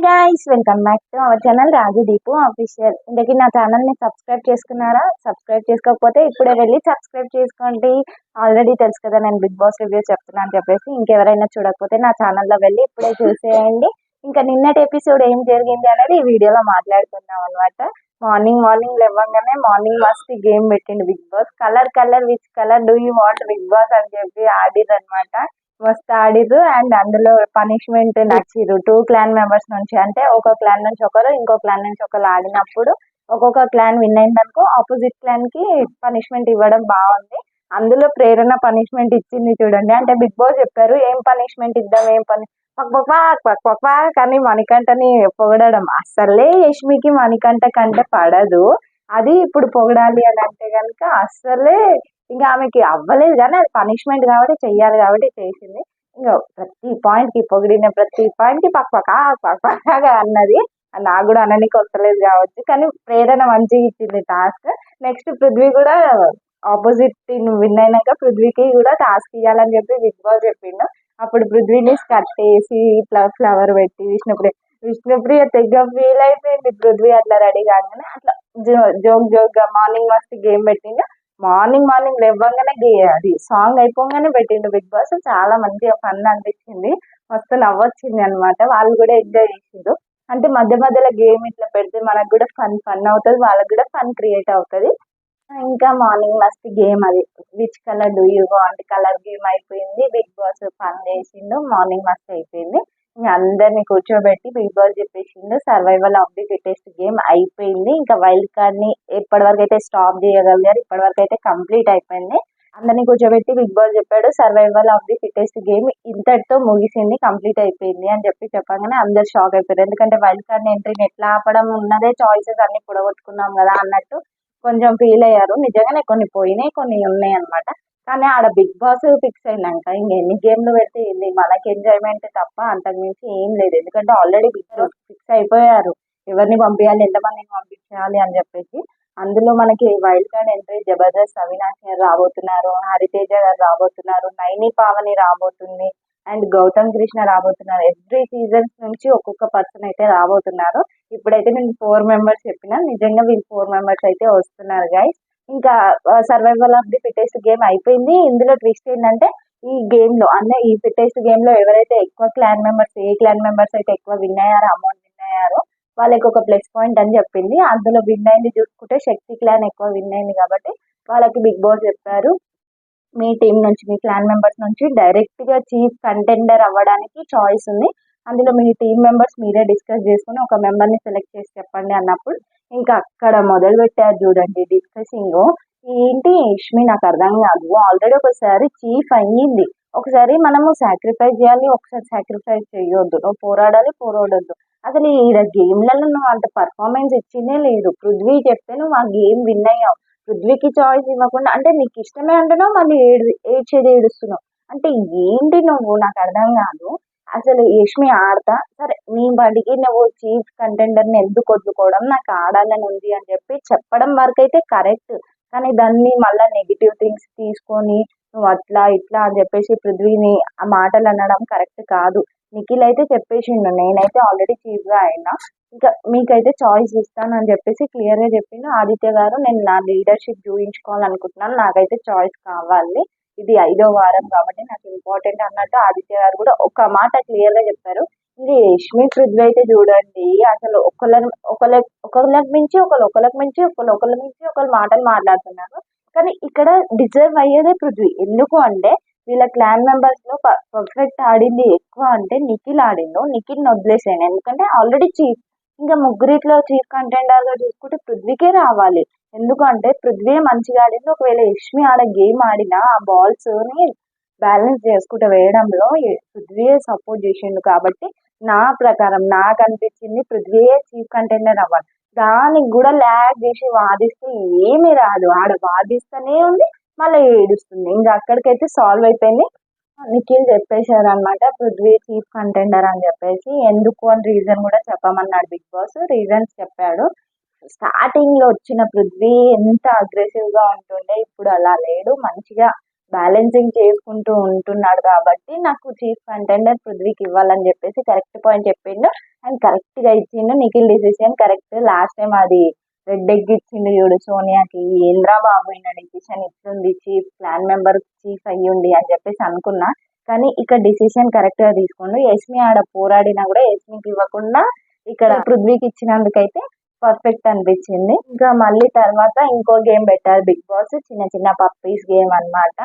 Guys, welcome back to our channel Raju Deepu official. ఇంతకీ నా ఛానల్ని సబ్స్క్రైబ్ చేసుకున్నారా? సబ్స్క్రైబ్ చేసుకోకపోతే ఇప్పుడే వెళ్ళి సబ్స్క్రైబ్ చేసుకోండి. ఆల్రెడీ తెలుసు కదా నేను బిగ్ బాస్ రివ్యూస్ చెప్తున్నా అని చెప్పేసి, ఇంకెవరైనా చూడకపోతే నా ఛానల్లో వెళ్ళి ఇప్పుడే చూసేయండి. ఇంకా నిన్నటి ఎపిసోడ్ ఏం జరిగింది అనేది ఈ వీడియోలో మాట్లాడుకుందాం అనమాట. మార్నింగ్ లేవగానే మార్నింగ్ మస్త్ గేమ్ పెట్టిండు Bigg Boss. Colour which colour do you want Bigg Boss అని చెప్పి ఆడిరు అనమాట. మస్తు ఆడిరు. అండ్ అందులో పనిష్మెంట్ నచ్చిరు 2 క్లాన్ మెంబర్స్ నుంచి. అంటే ఒక క్లాన్ నుంచి ఒకరు, ఇంకో క్లాన్ నుంచి ఒకరు ఆడినప్పుడు ఒక్కొక్క క్లాన్ విన్ అయిందనుకో ఆపోజిట్ క్లాన్ కి పనిష్మెంట్ ఇవ్వడం బాగుంది. అందులో ప్రేరణ పనిష్మెంట్ ఇచ్చింది చూడండి. అంటే బిగ్ బాస్ చెప్పారు ఏం పనిష్మెంట్ ఇద్దాం, ఏం పని కానీ మణికంఠని పొగడడం అస్సలే యష్మికి మణికంఠ కంటే పడదు. అది ఇప్పుడు పొగడాలి అని అంటే కనుక అస్సలే ఇంకా ఆమెకి అవ్వలేదు, కానీ అది పనిష్మెంట్ కాబట్టి చెయ్యాలి కాబట్టి చేసింది. ఇంకా ప్రతి పాయింట్ కి పొగిడిన ప్రతి పాయింట్ కి పక్కగా అన్నది. నాకు కూడా అనడానికి వస్తలేదు కావచ్చు, కానీ ప్రేరణ మంచిగా ఇచ్చింది టాస్క్. నెక్స్ట్ పృథ్వీ కూడా ఆపోజిట్ విన్ అయినాక పృథ్వీకి కూడా టాస్క్ ఇవ్వాలని చెప్పి బిగ్ బాస్ చెప్పిండు. అప్పుడు పృథ్వీని కట్టేసి ఇట్లా ఫ్లవర్ పెట్టి విష్ణుప్రియ తెగ ఫీల్ అయిపోయింది. పృథ్వీ అట్లా రెడీ కాగానే అట్లా జోక్ గా మార్నింగ్ మస్తు గేమ్ పెట్టిండు. మార్నింగ్ లేవగానే అది సాంగ్ అయిపోగానే పెట్టిండు బిగ్ బాస్. చాలా మంచిగా ఫన్ అనిపించింది, మస్తు నవ్వొచ్చింది అనమాట. వాళ్ళు కూడా ఎంజాయ్ చేసిండ్రు. అంటే మధ్యలో గేమ్ ఇట్లా పెడితే మనకు కూడా ఫన్ అవుతుంది, వాళ్ళకి కూడా ఫన్ క్రియేట్ అవుతుంది. ఇంకా మార్నింగ్ మస్తు గేమ్ అది which colour do you want colour game అయిపోయింది. బిగ్ బాస్ ఫన్ చేసిండు, మార్నింగ్ మస్తు అయిపోయింది. ఇంకా అందరినీ కూర్చోబెట్టి బిగ్ బాస్ చెప్పేసిండు survival of the fittest game అయిపోయింది. ఇంకా వైల్డ్ కార్డ్ ని ఎప్పటి వరకు అయితే స్టాప్ చేయగలిగారు, ఇప్పటి వరకు అయితే కంప్లీట్ అయిపోయింది. అందరినీ కూర్చోబెట్టి బిగ్ బాస్ చెప్పాడు survival of the fittest game ఇంతటితో ముగిసింది, కంప్లీట్ అయిపోయింది అని చెప్పగానే అందరు షాక్ అయిపోయారు. ఎందుకంటే వైల్డ్ కార్డ్ ఎంట్రీని ఎట్లా ఆపడం ఉన్నదే చాయిసెస్ అన్ని పొడగొట్టుకున్నాం కదా అన్నట్టు కొంచెం ఫీల్ అయ్యారు. నిజంగానే కొన్ని పోయినాయి, కొన్ని ఉన్నాయి అనమాట. కానీ ఆడ బిగ్ బాస్ ఫిక్స్ అయినాక ఎన్ని గేమ్లు పెడితే ఏంది, మనకి ఎంజాయ్మెంట్ తప్ప అంతకు మించి ఏం లేదు. ఎందుకంటే ఆల్రెడీ బిగ్ బాస్ ఫిక్స్ అయిపోయారు ఎవరిని పంపించాలి, ఎంతమందిని పంపించాలి అని చెప్పేసి. అందులో మనకి wild card entry Jabardasth Avinash గారు రాబోతున్నారు, హరితేజ గారు రాబోతున్నారు, నైని పావని రాబోతుంది, అండ్ గౌతమ్ కృష్ణ రాబోతున్నారు. ఎవ్రీ సీజన్స్ నుంచి ఒక్కొక్క పర్సన్ అయితే రాబోతున్నారు. ఇప్పుడైతే నేను 4 మెంబర్స్ చెప్పిన, నిజంగా వీళ్ళు 4 మెంబర్స్ అయితే వస్తున్నారు గైస్. ఇంకా survival of the fittest game అయిపోయింది. ఇందులో ట్విస్ట్ ఏంటంటే ఈ గేమ్ లో అంటే ఈ ఫిటెస్ట్ గేమ్ లో ఎవరైతే ఎక్కువ క్లాన్ మెంబర్స్, ఏ క్లాన్ మెంబర్స్ అయితే ఎక్కువ విన్ అయ్యారో, అమౌంట్ విన్ అయ్యారో వాళ్ళకి ఒక ప్లస్ పాయింట్ అని చెప్పింది. అందులో విన్ అయింది చూసుకుంటే శక్తి క్లాన్ ఎక్కువ విన్ అయింది కాబట్టి వాళ్ళకి బిగ్ బాస్ చెప్పారు మీ టీం నుంచి, మీ క్లాన్ మెంబర్స్ నుంచి డైరెక్ట్ గా చీఫ్ కంటెండర్ అవ్వడానికి చాయిస్ ఉంది. అందులో మీ టీం మెంబర్స్ మీరే డిస్కస్ చేసుకుని ఒక మెంబర్ ని సెలెక్ట్ చేసి చెప్పండి అన్నప్పుడు ఇంకా అక్కడ మొదలు పెట్టారు చూడండి డిస్కసింగ్. ఏంటి యష్మి నాకు అర్థం కాదు, ఆల్రెడీ ఒకసారి చీఫ్ అయ్యింది, ఒకసారి మనము సాక్రిఫైస్ చేయాలి, ఒకసారి సాక్రిఫైస్ చేయొద్దు, నువ్వు పోరాడొద్దు. అసలు ఈ గేమ్లలో నువ్వు అంత పర్ఫార్మెన్స్ ఇచ్చిందే లేదు. పృథ్వీ చెప్తే నువ్వు ఆ గేమ్ విన్ అయ్యావు, పృథ్వీకి చాయిస్ ఇవ్వకుండా. అంటే నీకు ఇష్టమే అంటున్నావు, మళ్ళీ ఏడుస్తున్నావు. అంటే ఏంటి నువ్వు, నాకు అర్థం కాదు. అసలు యష్మి ఆడతా సరే, నీ బడికి నువ్వు చీఫ్ కంటెండర్ ని ఎందుకు వదులుకోవడం, నాకు ఆడాలని ఉంది అని చెప్పి చెప్పడం వరకు అయితే కరెక్ట్. కానీ దాన్ని మళ్ళీ నెగిటివ్ థింగ్స్ తీసుకొని నువ్వు అట్లా ఇట్లా అని చెప్పేసి పృథ్వీని ఆ మాటలు అనడం కరెక్ట్ కాదు. నిఖిల్ అయితే చెప్పేసిండు నేనైతే ఆల్రెడీ చీఫ్ గా అయినా, ఇంకా మీకైతే చాయిస్ ఇస్తాను అని చెప్పేసి క్లియర్ గా చెప్పిండు. ఆదిత్య గారు నేను నా లీడర్షిప్ చూపించుకోవాలనుకుంటున్నాను, నాకైతే చాయిస్ కావాలి, ఇది 5వ వారం కాబట్టి నాకు ఇంపార్టెంట్ అన్నట్టు ఆదిత్య గారు కూడా ఒక మాట క్లియర్ గా చెప్పారు. ఇది యష్మి పృథ్వీ అయితే చూడండి అసలు ఒకళ్ళకి మించి ఒకళ్ళు మాటలు మాట్లాడుతున్నారు. కానీ ఇక్కడ డిజర్వ్ అయ్యేదే పృథ్వీ. ఎందుకు అంటే వీళ్ళ క్లాన్ మెంబర్స్ లో పర్ఫెక్ట్ ఆడింది ఎక్కువ అంటే నిఖిల్ ఆడిండు, నిఖిల్ వదిలేసాను ఎందుకంటే ఆల్రెడీ చీఫ్. ఇంకా ముగ్గురిట్లో చీఫ్ కంటెండర్ గా చూసుకుంటే పృథ్వీకే రావాలి. ఎందుకంటే పృథ్వీ మంచిగా ఆడింది. ఒకవేళ యష్మి ఆడ గేమ్ ఆడినా ఆ బాల్స్ ని బ్యాలెన్స్ చేసుకుంటూ వేయడంలో పృథ్వీయే సపోర్ట్ చేసిండు. కాబట్టి నా ప్రకారం నాకు అనిపించింది పృథ్వీయే చీఫ్ కంటెండర్ అవ్వాలి. దానికి కూడా ల్యాగ్ చేసి వాదిస్తే ఏమీ రాదు, ఆడ వాదిస్తూనే ఉంది మళ్ళీ ఏడుస్తుంది. ఇంకా అక్కడికైతే సాల్వ్ అయిపోయింది. నిఖిల్ చెప్పేశారు అనమాట పృథ్వీ చీఫ్ కంటెండర్ అని చెప్పేసి. ఎందుకు అని రీజన్ కూడా చెప్పమన్నాడు బిగ్ బాస్, రీజన్స్ చెప్పాడు. స్టార్టింగ్ లో వచ్చిన పృథ్వీ ఎంత అగ్రెసివ్ గా ఉంటుండే, ఇప్పుడు అలా లేడు, మంచిగా బ్యాలెన్సింగ్ చేసుకుంటూ ఉంటున్నాడు కాబట్టి నాకు చీఫ్ కంటెండర్ పృథ్వీకి ఇవ్వాలని చెప్పేసి కరెక్ట్ పాయింట్ చెప్పిండు అండ్ కరెక్ట్గా ఇచ్చిండు. Nikhil decision correct. Last time అది రెడ్ ఎగ్ ఇచ్చిండు చూడు సోనియాకి, ఏంద్రా బాబు ఈయన డిసిషన్ ఇస్తుంది, చీఫ్ ప్లాన్ మెంబర్ చీఫ్ అయ్యుండి అని చెప్పేసి అనుకున్నా. కానీ ఇక్కడ డిసిషన్ కరెక్ట్ గా తీసుకుండు. యష్మి ఆడ పోరాడినా కూడా యష్మికి ఇవ్వకుండా ఇక్కడ పృథ్వీకి ఇచ్చినందుకైతే పర్ఫెక్ట్ అనిపించింది. ఇంకా మళ్ళీ తర్వాత ఇంకో గేమ్ పెట్టారు బిగ్ బాస్, చిన్న చిన్న పప్పీస్ గేమ్ అన్నమాట.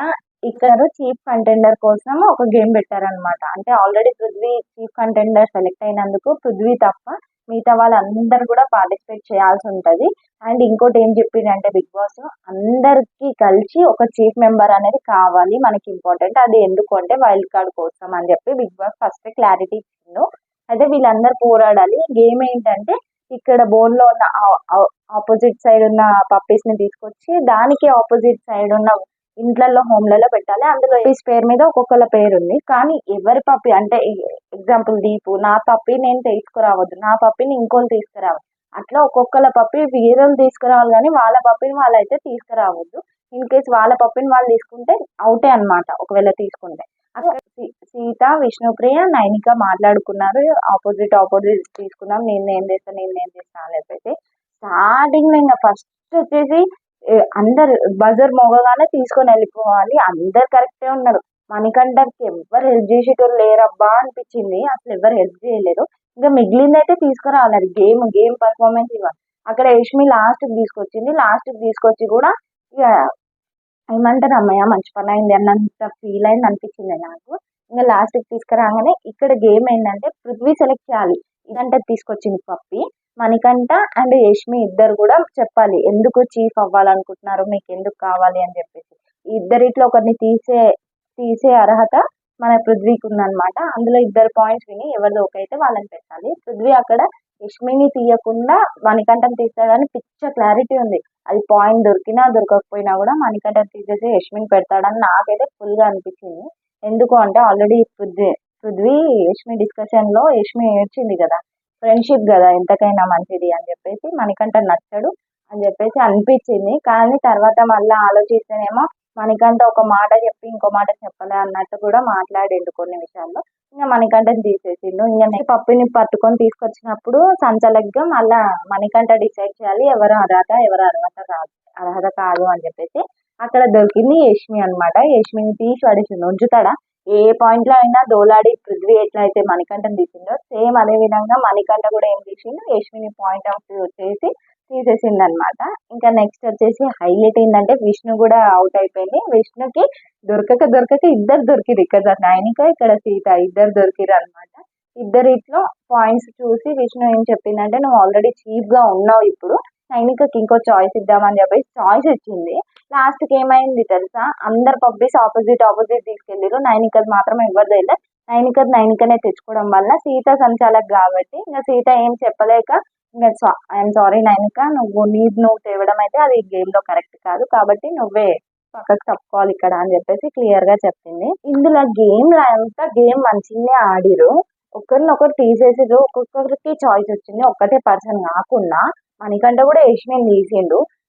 ఇక్కడ చీఫ్ కంటెండర్ కోసం ఒక గేమ్ పెట్టారనమాట. అంటే already Prithvi chief contender select అయినందుకు పృథ్వీ తప్ప మిగతా వాళ్ళందరూ కూడా పార్టిసిపేట్ చేయాల్సి ఉంటది. అండ్ ఇంకోటి ఏం చెప్పిందంటే బిగ్ బాస్ అందరికి కలిసి ఒక చీఫ్ మెంబర్ అనేది కావాలి మనకి ఇంపార్టెంట్, అది ఎందుకు అంటే వైల్డ్ కార్డ్ కోసం అని చెప్పి బిగ్ బాస్ ఫస్ట్ క్లారిటీ ఇచ్చిండు. అయితే వీళ్ళందరూ పోరాడాలి. గేమ్ ఏంటంటే ఇక్కడ బోర్డ్ లో ఉన్న ఆపోజిట్ సైడ్ ఉన్న పప్పీస్ ని తీసుకొచ్చి దానికి ఆపోజిట్ సైడ్ ఉన్న ఇంట్లలో హోమ్లలో పెట్టాలి. అందులో పప్పీస్ పేరు మీద ఒక్కొక్కళ్ళ పేరు ఉంది. కానీ ఎవరి పప్పి అంటే ఎగ్జాంపుల్ దీపు, నా పప్పి నేను తీసుకురావద్దు, నా పప్పిని ఇంకోళ్ళు తీసుకురావాలి, అట్లా ఒక్కొక్కళ్ళ పప్పి వేరేళ్ళు తీసుకురావాలి కానీ వాళ్ళ పప్పిని వాళ్ళు అయితే తీసుకురావద్దు. ఇన్ కేస్ వాళ్ళ పప్పిని వాళ్ళు తీసుకుంటే అవుటే అన్నమాట ఒకవేళ తీసుకుంటే. అక్కడ సీత, విష్ణుప్రియ, నైనిక మాట్లాడుకున్నారు. ఆపోజిట్ తీసుకున్నాం, నేను ఏం చేస్తాను అని చెప్పేసి స్టార్టింగ్ లో ఇంకా ఫస్ట్ వచ్చేసి అందరు బజర్ మోగగానే తీసుకొని వెళ్ళిపోవాలి, అందరు కరెక్టే ఉన్నారు. మణికంఠకి ఎవరు హెల్ప్ చేసేటోళ్ళు లేరబ్బా అనిపించింది. అసలు ఎవరు హెల్ప్ చేయలేరు. ఇంకా మిగిలింది అయితే తీసుకురావాలి, అది గేమ్ పర్ఫార్మెన్స్ ఇవ్వాలి. అక్కడ యష్మి లాస్ట్ తీసుకొచ్చింది. లాస్ట్ తీసుకొచ్చి కూడా ఇక ఏమంటారు, అమ్మయ్య మంచి పని అయింది అన్నంత ఫీల్ అయింది అనిపించింది నాకు. ఇంకా లాస్ట్ తీసుకురాగానే ఇక్కడ గేమ్ ఏంటంటే పృథ్వీ సెలెక్ట్ చేయాలి. ఇదంటే తీసుకొచ్చింది పప్పి. మణికంఠ అండ్ యష్మి ఇద్దరు కూడా చెప్పాలి ఎందుకు చీఫ్ అవ్వాలనుకుంటున్నారు, మీకు ఎందుకు కావాలి అని చెప్పేసి. ఇద్దరిట్లో ఒకరిని తీసే అర్హత మన పృథ్వీకి ఉందన్నమాట. అందులో ఇద్దరు పాయింట్స్ విని ఎవరిది ఓకే అయితే వాళ్ళని పెట్టాలి. పృథ్వీ అక్కడ యష్మిని తీయకుండా మణికంఠని తీస్తాడని పిచ్చ క్లారిటీ ఉంది. అది పాయింట్ దొరికినా దొరకకపోయినా కూడా మణికంఠని తీసేసి యష్మిని పెడతాడని నాకైతే ఫుల్ గా అనిపించింది. ఎందుకు అంటే ఆల్రెడీ పృథ్వీ యష్మి డిస్కషన్ లో యష్మి ఏడ్చింది కదా, ఫ్రెండ్షిప్ కదా ఎంతకైనా మంచిది అని చెప్పేసి మణికంఠ నచ్చడు అని చెప్పేసి అనిపించింది. కానీ తర్వాత మళ్ళీ ఆలోచిస్తేనేమో మణికంఠ ఒక మాట చెప్పి ఇంకో మాట చెప్పలే అన్నట్టు కూడా మాట్లాడిండు కొన్ని విషయాల్లో. ఇంకా మణికంఠని తీసేసిండు. ఇంకా పప్పిని పట్టుకొని తీసుకొచ్చినప్పుడు సంచలగ్గా మళ్ళా మణికంఠ డిసైడ్ చేయాలి ఎవరు అర్హత కాదు అని చెప్పేసి. అక్కడ దొరికింది యష్మి అన్నమాట. యష్మిని తీసి పడేసిండు. ఉంచుతాడా? ఏ పాయింట్ లో అయినా దోలాడి పృథ్వీ ఎట్లా అయితే మణికంఠని తీసిండో సేమ్ అదే విధంగా మణికంఠ కూడా ఏం తీసిండు, యష్మిని పాయింట్ ఆఫ్ వ్యూ వచ్చేసి తీసేసింది అనమాట. ఇంకా నెక్స్ట్ వచ్చేసి హైలైట్ ఏంటంటే విష్ణు కూడా అవుట్ అయిపోయింది. విష్ణుకి దొరకక ఇద్దరు దొరికిరు, ఇక్కడ నైనిక ఇక్కడ సీత ఇద్దరు దొరికిరు అనమాట. ఇద్దరిట్లో పాయింట్స్ చూసి విష్ణు ఏం చెప్పిందంటే నువ్వు ఆల్రెడీ చీఫ్ గా ఉన్నావు, ఇప్పుడు నైనికకి ఇంకో చాయిస్ ఇద్దామని చెప్పేసి చాయిస్ ఇచ్చింది. లాస్ట్ కి ఏమైంది తెలుసా, అందరు పబ్బీస్ ఆపోజిట్ తీసుకెళ్ళిరు, నైనికది మాత్రం ఎవరు తెలియదు. నైనికనే తెచ్చుకోవడం వల్ల సీత సంచాలక్ కాబట్టి ఇంకా సీత ఏం చెప్పలేక ఇంకా ఐఎమ్ సారీ నైనిక, నువ్వు తేవడం అయితే అది గేమ్ లో కరెక్ట్ కాదు కాబట్టి నువ్వే పక్కకు తప్పుకోవాలి ఇక్కడ అని చెప్పేసి క్లియర్ గా చెప్పింది. ఇందులో గేమ్ మంచిగానే ఆడిరు, ఒకరినొకరు తీసేసిరు, ఒక్కొక్కరికి చాయిస్ వచ్చింది. ఒక్కటే పర్సన్ కాకుండా మణికంఠ కూడా యష్మిని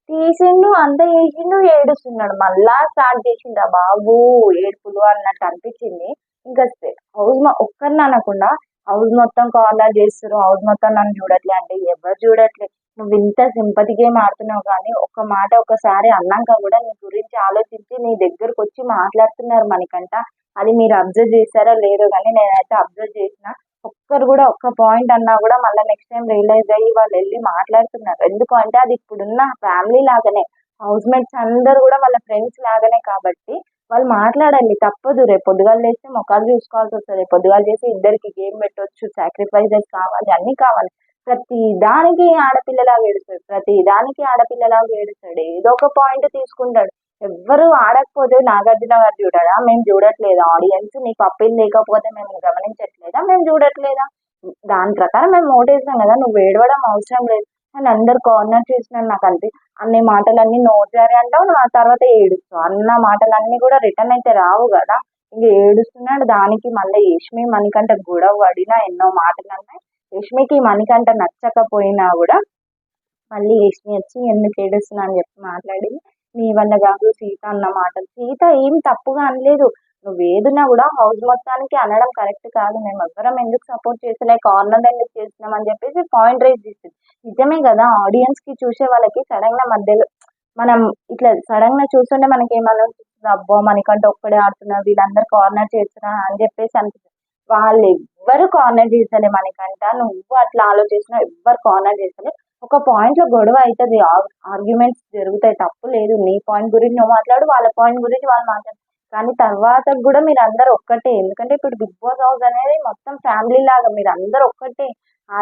తీసిండు అంత చేసిండు, ఏడుస్తున్నాడు, మళ్ళా స్టార్ట్ చేసిండు బాబు ఏడుపులు అన్నట్టు అనిపించింది. ఇంకా ఒక్కరిని అనకుండా హౌస్ మొత్తం కార్నర్ చేస్తారు, హౌస్ మొత్తం నన్ను చూడట్లే అంటే ఎవరు చూడట్లే, నువ్వు ఇంత సింపతి గేమ్ ఆడుతున్నావు కానీ ఒక్క మాట ఒకసారి అన్నాక కూడా నీ గురించి ఆలోచించి నీ దగ్గరకు వచ్చి మాట్లాడుతున్నారు మణికంఠ. అది మీరు అబ్జర్వ్ చేస్తారో లేదో కానీ నేనైతే అబ్జర్వ్ చేసిన. ఒక్కరు కూడా ఒక్క పాయింట్ అన్నా కూడా మళ్ళీ నెక్స్ట్ టైం రియలైజ్ అయ్యి వాళ్ళు వెళ్ళి మాట్లాడుతున్నారు. ఎందుకు అంటే అది ఇప్పుడున్న ఫ్యామిలీ లాగానే, హౌస్ మేట్స్ అందరు కూడా వాళ్ళ ఫ్రెండ్స్ లాగానే కాబట్టి వాళ్ళు మాట్లాడాలి, తప్పదు. రేపు పొద్దుగాలు చేస్తే మొక్కలు చూసుకోవాల్సి వస్తుంది, పొద్దుగాలు చేసి ఇద్దరికి గేమ్ పెట్టవచ్చు, సాక్రిఫైజెస్ కావాలి, అన్ని కావాలి. ప్రతి దానికి ఆడపిల్లలాగా ఏడుస్తాడు, ఏదో ఒక పాయింట్ తీసుకుంటాడు. ఎవ్వరు ఆడకపోతే నాగార్జున గారు చూడరా, మేము చూడట్లేదా ఆడియన్స్, నీ పప్పిలు లేకపోతే మేము గమనించట్లేదా, మేము చూడట్లేదా, దాని ప్రకారం మేము ఓటేసాం కదా, నువ్వు ఏడవడం అవసరం లేదు అని అందరు కార్నర్ చేసినారు. నాకు అన్ని మాటలన్నీ నోటారి అంటావు, నువ్వు ఆ తర్వాత ఏడుస్తావు, అన్న మాటలన్నీ కూడా రిటర్న్ అయితే రావు కదా. ఇంక ఏడుస్తున్నాడు. దానికి మళ్ళీ యష్మి మణికంఠ గొడవ పడినా ఎన్నో మాటలు అన్నాయి. యష్మికి మణికంఠ నచ్చకపోయినా కూడా మళ్ళీ యష్మి వచ్చి ఎందుకు ఏడుస్తున్నా అని చెప్పి మాట్లాడింది. నీ వల్ల కాదు సీత అన్న మాటలు. సీత ఏం తప్పుగా అనలేదు. నువ్వేదున్నా కూడా హౌస్ మొత్తానికి అనడం కరెక్ట్ కాదు. మేము ఎవ్వరం ఎందుకు సపోర్ట్ చేస్తలే, కార్నర్ ఎందుకు చేస్తున్నాం అని చెప్పేసి పాయింట్ రైజ్ చేసింది. నిజమే కదా, ఆడియన్స్ కి చూసే వాళ్ళకి సడన్ గా మధ్యలో మనం ఇట్లా సడన్ గా చూస్తుంటే మనకి ఏమనిపిస్తుంది, అబ్బో మనకంటే ఒక్కడే ఆడుతున్నారు, వీళ్ళందరూ కార్నర్ చేస్తున్నా అని చెప్పేసి అనిపిస్తుంది. వాళ్ళు ఎవ్వరు కార్నర్ చేస్తలే మనకంట. నువ్వు అట్లా ఆలోచించినా ఎవ్వరు కార్నర్ చేస్తలే. ఒక పాయింట్ లో గొడవ అవుతుంది, ఆర్గ్యుమెంట్స్ జరుగుతాయి, తప్పు లేదు. నీ పాయింట్ గురించి నువ్వు మాట్లాడు, వాళ్ళ పాయింట్ గురించి వాళ్ళు మాట్లాడు. కానీ తర్వాత కూడా మీరు అందరు ఒక్కటే. ఎందుకంటే ఇప్పుడు బిగ్ బాస్ హౌస్ అనేది మొత్తం ఫ్యామిలీ లాగా, మీరు అందరు ఒక్కటే.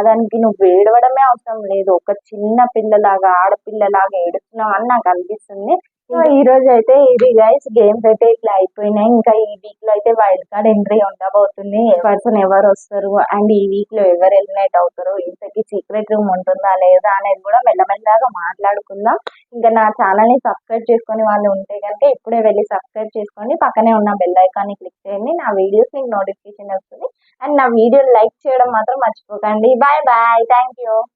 దానికి నువ్వు ఏడవడమే అవసరం లేదు. ఒక చిన్న పిల్లలాగా, ఆడపిల్లలాగా ఏడుస్తున్నావు అని నాకు అనిపిస్తుంది. సో ఈ రోజు అయితే ఇది గైస్, గేమ్స్ అయితే ఇట్లా అయిపోయినాయి. ఇంకా ఈ వీక్ లో అయితే వైల్డ్ కార్డ్ ఎంట్రీ ఉండబోతుంది. పర్సన్ ఎవరు వస్తారు అండ్ ఈ వీక్ లో ఎవరు ఎలిమినేట్ అవుతారు, ఇంతకీ సీక్రెట్ రూమ్ ఉంటుందా లేదా అనేది కూడా మెల్లమెల్లగా మాట్లాడుకుందాం. ఇంకా నా ఛానల్ ని సబ్స్క్రైబ్ చేసుకుని వాళ్ళు ఉంటే కనుక ఇప్పుడే వెళ్ళి సబ్స్క్రైబ్ చేసుకోండి. పక్కనే ఉన్న బెల్ ఐకాన్ ని క్లిక్ చేయండి. నా వీడియోస్ మీకు నోటిఫికేషన్ వస్తుంది. అండ్ నా వీడియో లైక్ చేయడం మాత్రం మర్చిపోకండి. Bye bye, thank you.